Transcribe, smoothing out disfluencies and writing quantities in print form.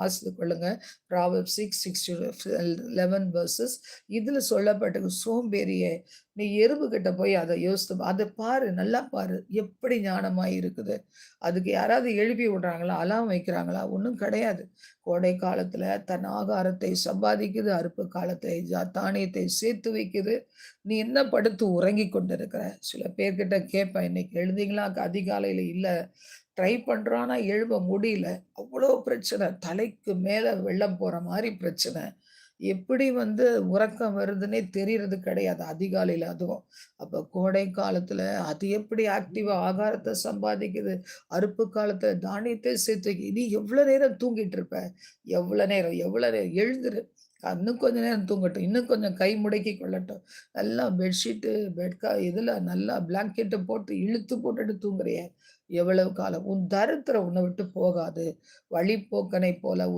வாசித்துக் கொள்ளுங்க. Proverbs 6:11 versus. இதுல சொல்லப்பட்டிருக்கு, சோம்பேறியே, நீ எறும்புகிட்ட போய் அத யோசித்து அத பாரு, நல்லா பாரு. எப்படி ஞானமாய் இருக்குது. அதுக்கு யாராவது எழுப்பி விடுறாங்களா? அலார்ம் வைக்கிறாங்களா? ஒண்ணும் கிடையாது. கோடை காலத்துல தன் ஆகாரத்தை சம்பாதிக்குது, அறுப்பு காலத்தை தானியத்தை சேர்த்து வைக்குது. நீ என்ன படுத்து உறங்கிக் கொண்டிருக்கிற? சில பேர்கிட்ட கேட்பேன், இன்னைக்கு எழுந்தீங்களா? அதிகாலையில இல்ல. ட்ரை பண்றோம், ஆனா எழும்ப முடியல. அவ்ளோ பிரச்சனை. தலைக்கு மேல வெள்ளம் போற மாரி பிரச்சனை. எப்படி உறக்கம் வருதுன்னே தெரியறது கிடையாது, அதிகாலையில அதுவும். அப்ப கோடை காலத்துல அது எப்படி ஆக்டிவா ஆகாரத்த சம்பாதிக்குது, அறுப்பு காலத்துல தானியத்தை சேர்த்து வைக்குது. நீ எவ்வளோ நேரம் தூங்கிட்டு இருப்ப? எவ்வளோ நேரம்? எவ்வளோ நேரம்? எழுந்துரு. இன்னும் கொஞ்ச நேரம் தூங்கட்டும். இன்னும் கொஞ்சம் கை முடக்கி கொள்ளட்டும். நல்லா பெட்ஷீட்டு, இதுல நல்லா பிளாங்கெட்ட போட்டு இழுத்து போட்டுட்டு தூங்குறியே! எவ்வளவு காலம்? உன் தரித்திரம் உன்ன விட்டு போகாது. வழிப்போக்கனைப் போல